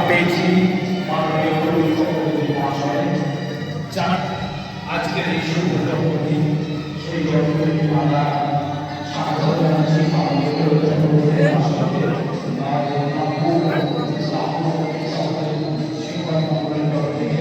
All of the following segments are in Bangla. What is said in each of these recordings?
পেয়েছি মাননীয় তরুণ চক্রবর্তী মহাশয়, যার আজকের এই শুভ জন্মদিন। সেই জন্মদিন আমরা স্বাগত জানাচ্ছি মাননীয় তরুণ চক্রবর্তী মহাশয়কে। শিক্ষক মন্ডলের তরফ থেকে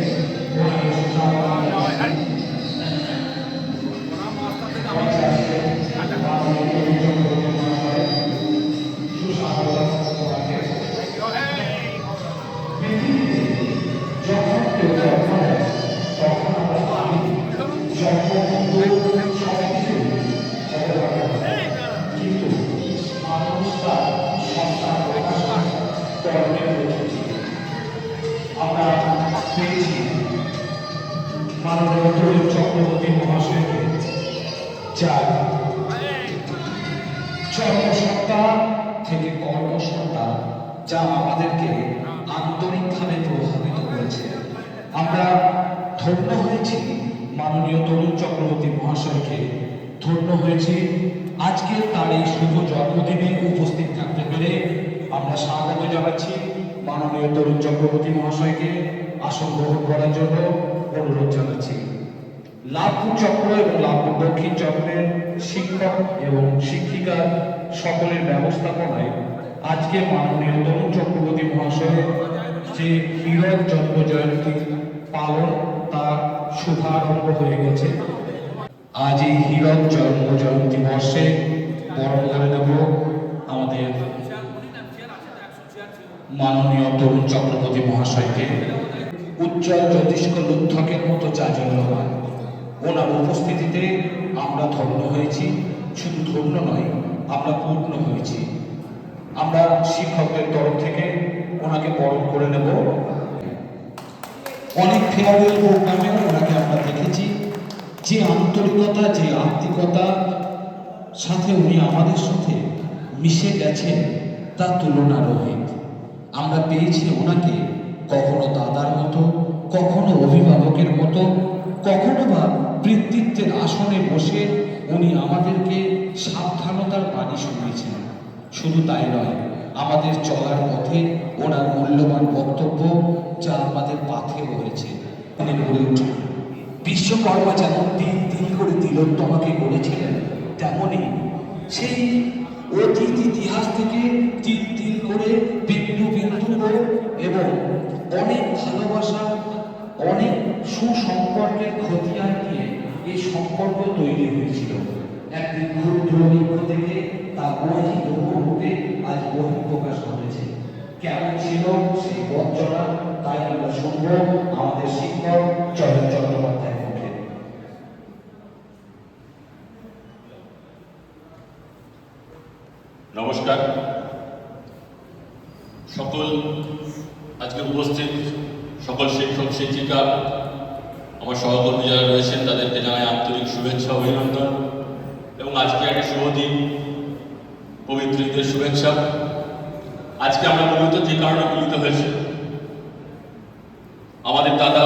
আমরা পেয়েছি মাননীয় তরুণ চক্রবর্তী মহাশয়কে, যার জন্মসত্তা থেকে কর্মসত্তা যা আমাদেরকে আন্তরিকভাবে প্রভাবিত করেছে। আমরা ধন্য হয়েছি মাননীয় তরুণ চক্রবর্তী মহাশয়কে, ধন্য হয়েছি আজকে তার এই শুভ জন্মদিনে উপস্থিত থাকতে পেরে। আমরা স্বাগত জানাচ্ছি মাননীয় তরুণ চক্রবর্তী মহাশয়কে। আসন গ্রহণ করার জন্য অনুরোধ জানাচ্ছি। লাভপুর চক্র এবং লাভপুর দক্ষিণ চক্রের শিক্ষক এবং শিক্ষিকা সকলের ব্যবস্থাপনায় আজকে মাননীয় তরুণ চক্রবর্তী মহাশয়ের যে হীরক জন্ম জয়ন্তী পালন তার শুভারম্ভ হয়ে গেছে। আজ এই হীরক জন্ম জয়ন্তী বর্ষে বরণ করে নেব আমাদের মাননীয় তরুণ চক্রবর্তী মহাশয়কে। উজ্জ্বল জ্যোতিষ্ক লুণ্ঠকের মতো জাজ্বল্যমান ওনার উপস্থিতিতে আমরা ধন্য হয়েছি। শুধু ধন্য নয়, আমরা পূর্ণ হয়েছি। আমরা শিক্ষকদের তরফ থেকে ওনাকে বরণ করে নেব। অনেক ফেয়ারওয়েল প্রোগ্রামে ওনাকে আমরা দেখেছি, যে আন্তরিকতা, যে আত্মিকতা সাথে উনি আমাদের সাথে মিশে গেছেন তা তুলনারহিত। আমরা পেয়েছি ওনাকে কখনো দাদার মতো, কখনো অভিভাবকের মতো, কখনো বা পিতৃত্বের আসনে বসে উনি আমাদেরকে সাবধানতার বাণী শুনিয়েছেন। শুধু তাই নয়, আমাদের চলার পথে ওনার মূল্যবান বক্তব্য যা আমাদের পাথে রয়েছে উনি গড়ে উঠে। বিশ্বকর্মা যেমন তিল তিল করে তিলোত্তমাকে গড়েছিলেন, তেমনই সেই অতীত ইতিহাস থেকে তিল তিল করে বিন্দু বিন্দু করে এবং অনেক ভালোবাসা, অনেক সুসম্পর্কের খতিয়ান নিয়ে এই সম্পর্ক তৈরি হয়েছিল। একদিন দুর্ভিক্ষ থেকে তা বহিরূপে আজ বহিঃপ্রকাশ ঘটেছে। কেমন ছিল সেই বঞ্চনা, তাই আমরা শুনব আমাদের শিক্ষক চয়ন চট্টোপাধ্যায় মুখে। নমস্কার সকল আজকে উপস্থিত সকল শিক্ষক শিক্ষিকা, আমার সহকর্মী যারা রয়েছেন তাদেরকে জানাই আন্তরিক শুভেচ্ছা অভিনন্দন এবং আজকে একটা শুভ দিন, পবিত্র ঈদের শুভেচ্ছা। আজকে আমরা মূলত যে কারণে মিলিত হয়েছে, আমাদের দাদা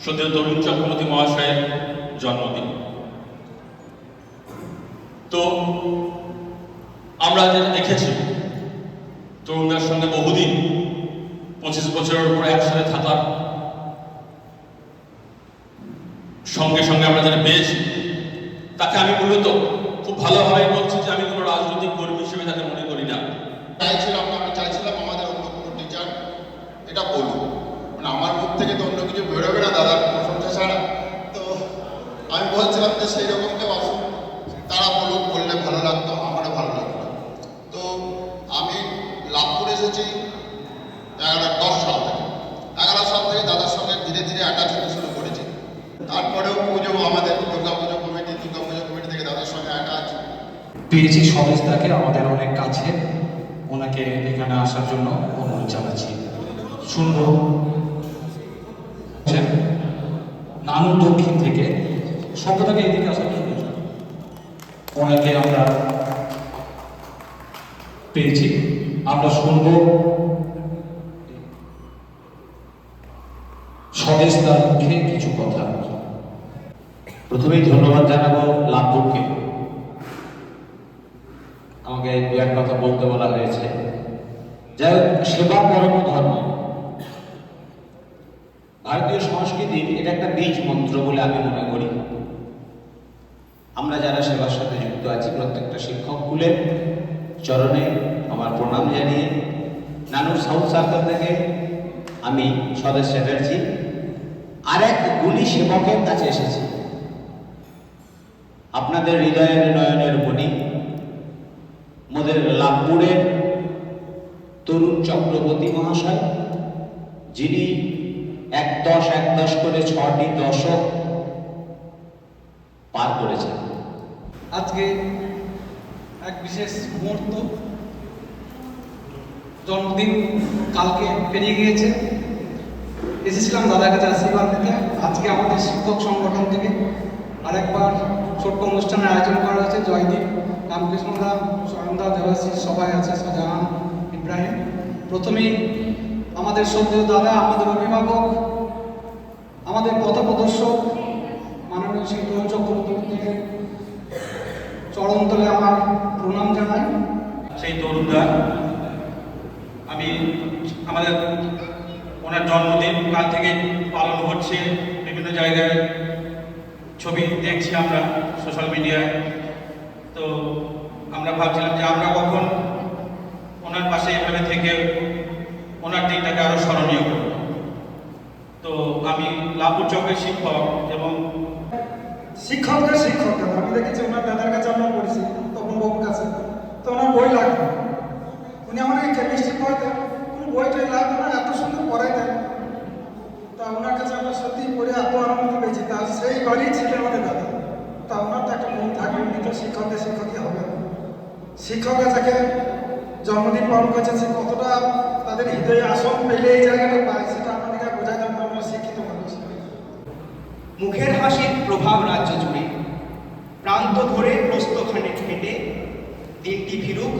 শ্রদ্ধেয় তরুণ চক্রবর্তী মহাশয়ের জন্মদিন। তো আমরা যেটা দেখেছি, তরুণদের সঙ্গে বহুদিন 25 বছরের উপরে একসাথে থাকার সঙ্গে সঙ্গে আমরা যেটা পেয়েছি, তাকে আমি মূলত খুব ভালোভাবে বলছি যে আমি কোনো রাজনৈতিক কর্মী হিসেবে তাকে মনে করি না। আমি চাইছিলাম আমাদের অন্য কোনো টিচার এটা বলুন, মানে আমার মুখ থেকে তো অন্য কিছু বেরোবে না দাদার প্রশংসা ছাড়া। তো আমি বলছিলাম যে সেই রকম কেউ আসুন, তারা বলুক, বললে ভালো লাগতো, আমারও ভালো লাগতো। তো আমি লাভপুর এসেছি 10 সাল থেকে। 11 সাল থেকে দাদার সঙ্গে ধীরে ধীরে অ্যাটাচ হতে শুরু করেছি। তারপরেও পুজো, আমাদের দুর্গাপুজো কমিটি থেকে দাদার সঙ্গে অ্যাটাচ পেয়েছি। স্বদেশদাকে আমাদের অনেক কাছে, ওনাকে এখানে আসার জন্য অনুরোধ জানাচ্ছি। শুনবো নানু দক্ষিণ থেকে সভ্যতাকে এদিকে আসার জন্য ওনাকে আমরা পেয়েছি। আমরা শুনবো স্বদেশদার মুখে কিছু কথা। প্রথমেই ধন্যবাদ জানাবো লাভপুরকে, আমাকে দু এক কথা বলতে বলা হয়েছে। যাই হোক, সেবা পরম ধর্ম ভারতীয় সংস্কৃতির এটা একটা বীজ মন্ত্র বলে আমি মনে করি। আমরা যারা সেবার সাথে যুক্ত আছি প্রত্যেকটা শিক্ষক কুলের চরণে আমার প্রণাম জানিয়ে নানুর সাউথ সার্কেল থেকে আমি স্বদেশ চ্যাটার্জি আর এক গুণী সেবকের কাছে এসেছি। আপনাদের হৃদয়ের নয়নের মণি মোদের লাভপুরের তরুণ চক্রবর্তী মহাশয়, যিনি ১-১০ করে ৬টি দশক পার করেছেন। আজকে এক বিশেষ মুহূর্ত, জন্মদিন কালকে পেরিয়ে গিয়েছে। এসেছিলাম দাদার কাছে আশীর্বাদ নিতে। আজকে আমাদের শিক্ষক সংগঠন থেকে আরেকবার ছোট্ট অনুষ্ঠানের আয়োজন করা হয়েছে। জয়দীপ, রামকৃষ্ণদা, স্বয়ংদা, দেবাশিস সবাই আছে, শাহজাহান, ইব্রাহিম। প্রথমেই আমাদের শ্রদ্ধেয় দাদা, আমাদের অভিভাবক, আমাদের পথপ্রদর্শক মাননীয় শ্রী তরুণ চক্রবর্তীকে চরণ তলে আমার প্রণাম জানাই। সেই তরুণরা, আমি আমাদের ওনার জন্মদিন কাল থেকে পালন হচ্ছে, বিভিন্ন জায়গায় ছবি দেখছি আমরা সোশ্যাল মিডিয়ায়। তো আমরা ভাবছিলাম যে আমরা কখন ওনার পাশে এভাবে থেকে ওনার দিনটাকে আরও স্মরণীয় করব। তো আমি লাভপুর চকের শিক্ষক এবং শিক্ষকদের শিক্ষক দাদা, আমি দেখেছি ওনার দাদার কাছে আমরা পড়েছি, তখন বাবুর কাছে। তো ওনার বই লাগতো, উনি আমাকে কেমিস্ট্রি পড়াতেন, কোনো বইটাই লাগতো না, এত সুন্দর পড়াইতেন। তা ওনার কাছে আমরা সত্যি পড়ে এত আনন্দ পেয়েছি। তা সেই বাড়ি ছিল আমাদের দাদা। তা ওনার তো একটা মন থাকবে, উনি তো শিক্ষকদের শিক্ষকই হবে। শিক্ষকরা যাকে জন্মদিন পালন করেছে, সে কতটা তাদের হৃদয়ে আসন পেলে এই জায়গাটা পায়, সেটা আমাদেরকে বোঝাতে হবে। আমরা শিক্ষিত মানুষ। মুখের হাসির প্রভাব রাজ্য জুড়ে, প্রান্ত ধরে প্রস্তখানে হেঁটে দিনটি ফিরুক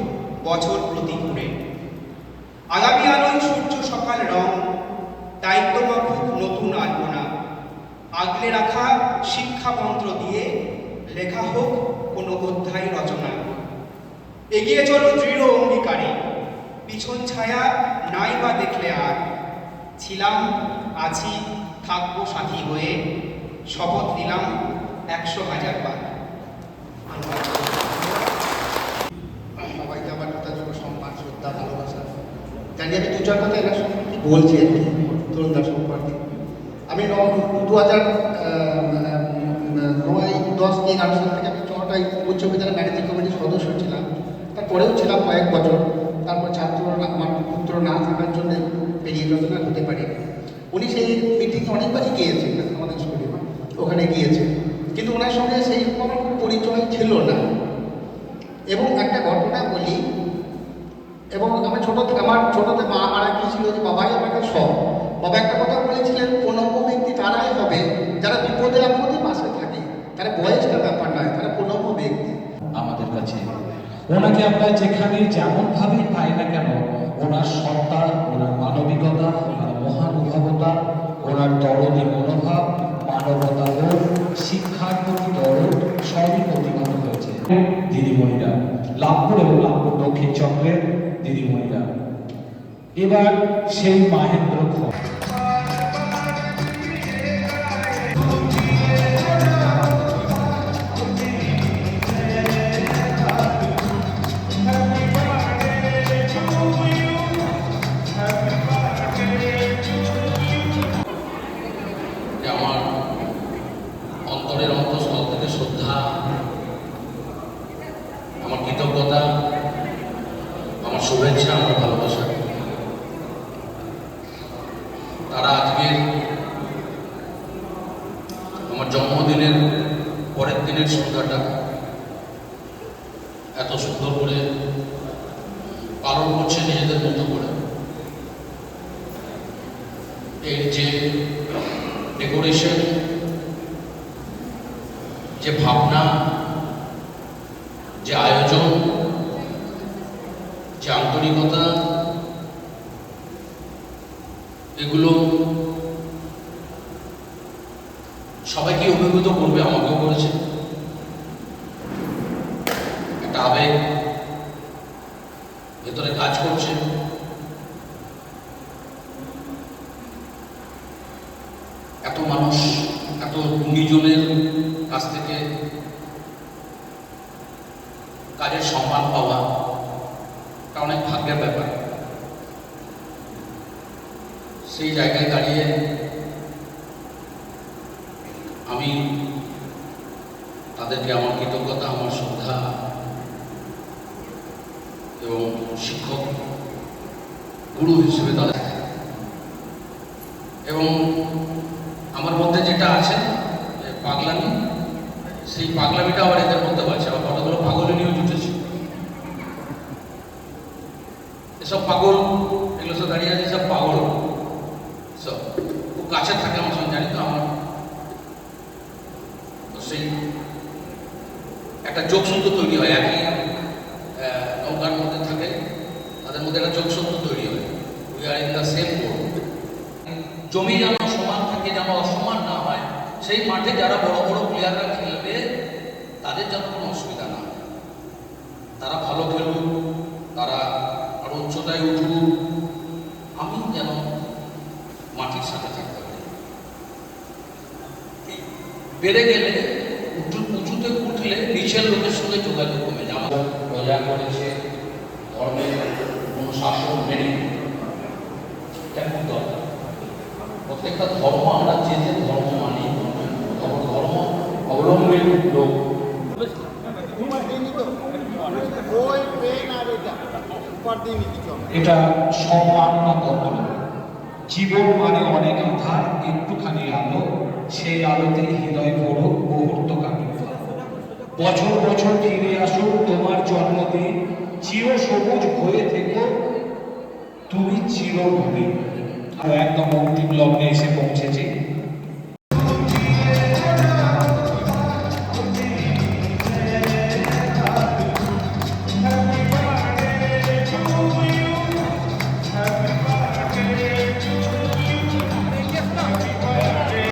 বছর প্রতি ঘুরে। আগামী আলোয় সূর্য সকাল রং, দায়িত্ব মাফুক নতুন আলপনা, আগলে রাখা শিক্ষামন্ত্র দিয়ে লেখা হোক কোনো অধ্যায় রচনা। এগিয়ে চলো দৃঢ় অঙ্গীকারে, পিছন ছায়া নাই বা দেখলে আর। ছিলাম, আছি, থাকবো সাথী হয়ে, শপথ নিলাম ১০০,০০০ বার। সবাইকে আমার যথাযোগ্য সম্মান, শ্রদ্ধা, ভালোবাসা জানি। আমি দু চার কথা এনার সম্পর্কে বলছি আর কি, তরুণদার সম্পর্কে। আমি 2009-10 11 সাল থেকে আমি চটাই উচ্চ বিদ্যালয় ম্যানেজিং কমিটির সদস্য ছিলাম। তারপরেও ছিলাম কয়েক বছর। তারপর ছাত্ররা আমার পুত্র না থাকার জন্য পেরিয়ে যতটা হতে পারি। উনি সেই মিটিংয়ে অনেকবারই গিয়েছেন আমাদের স্কুলে, ওখানে গিয়েছে, কিন্তু ওনার সঙ্গে সেই আমার কোনো পরিচয় ছিল না। এবং একটা ঘটনা বলি, এবং আমার ছোটোতে মা মারা গিয়েছিল, যে বাবাই আমাকে সব। বাবা একটা কথা বলেছিলেন, প্রণম্য ব্যক্তি তারাই হবে যারা বিপদে আপদে পাশে থাকে, তারা বয়সটা ব্যাপার নয়, তারা প্রণম্য ব্যক্তি। আমাদের কাছে ওনাকে আমরা যেখানে যেমন ভাবেই পাই না কেন, ওনার সত্তা, ওনার মানবিকতা, ওনার মহানুভবতা, ওনার দরদি মনোভাব, মানবতা বোধ, শিক্ষার প্রতি দরদ সবই প্রতিভাত হয়েছে। দিদিমণিরা, লাভপুর এবং লাভপুর দক্ষিণ চক্রের দিদিমণিরা, এবার সেই মাহেন্দ্র ঘোষ। আমার অন্তরের অন্তঃস্থল থেকে শ্রদ্ধা, আমার কৃতজ্ঞতা, আমার শুভেচ্ছা, আমার ভালোবাসা। তারা আজকের আমার জন্মদিনের পরের দিনের সন্ধ্যাটা এত সুন্দর করে পালন করছে নিজেদের মতো করে। এর যে ডেকোরেশন, যে ভাবনা, যে আয়োজন, যে আন্তরিকতা, এগুলো সবাইকে অভিভূত করবে, আমাকেও করেছে। একটা আবেগ ভেতরে কাজ করছে। এত মানুষ, এত গুণীজনের কাছ থেকে কাজের সম্মান পাওয়া এটা অনেক ভাগ্যের ব্যাপার। সেই জায়গায় দাঁড়িয়ে আমি তাদেরকে আমার কৃতজ্ঞতা, আমার শ্রদ্ধা এবং শিক্ষক গুরু হিসেবে তাদের, এবং আমার মধ্যে যেটা আছে যে পাগলামি, সেই পাগলামিটা আবার এদের মধ্যে আছে। আবার কতগুলো পাগল নিয়েও জুটেছে। এসব পাগল, এগুলো সব দাঁড়িয়ে আছে, সব পাগল সব খুব কাছে থাকে আমার সঙ্গে, জানি তো আমার। তো সেই একটা যোগসূত্র তৈরি হয়, একই নৌকার মধ্যে থাকে, তাদের মধ্যে একটা যোগসূত্র তৈরি হয়। We are in the same boat. জমি যেন সমান থাকে, যেন অসমান না হয়, সেই মাঠে যারা বড় বড় প্লেয়াররা খেলবে তাদের যেন কোনো অসুবিধা না হয়, তারা ভালো খেলুক, তারা আরো উচ্চতায় উঠুক, আমি যেন মাটির সাথে থাকতে পারি। বেড়ে গেলে উঁচুতে উঠলে নিচের লোকের সঙ্গে যোগাযোগ কমে যায়। আমার প্রজা করেছে ধর্মের অনুশাসন মেনে, এটা খুব দরকার। প্রত্যেকটা ধর্ম, আমরা যে যে ধর্ম মানি, ধর্ম অবলম্বী লোক, এটা সম্মান না কর্ম নয়। জীবন মানে অনেক আধার, একটুখানি আলো, সেই আলোতেই হৃদয় ভরুক মুহূর্তকাল। বছর বছর ফিরে আসুক তোমার জন্মদিন, চির সবুজ হয়ে থেকো তুমি চিরঘূর্ণি। একদম অন্তিম লগ্নে এসে পৌঁছেছি।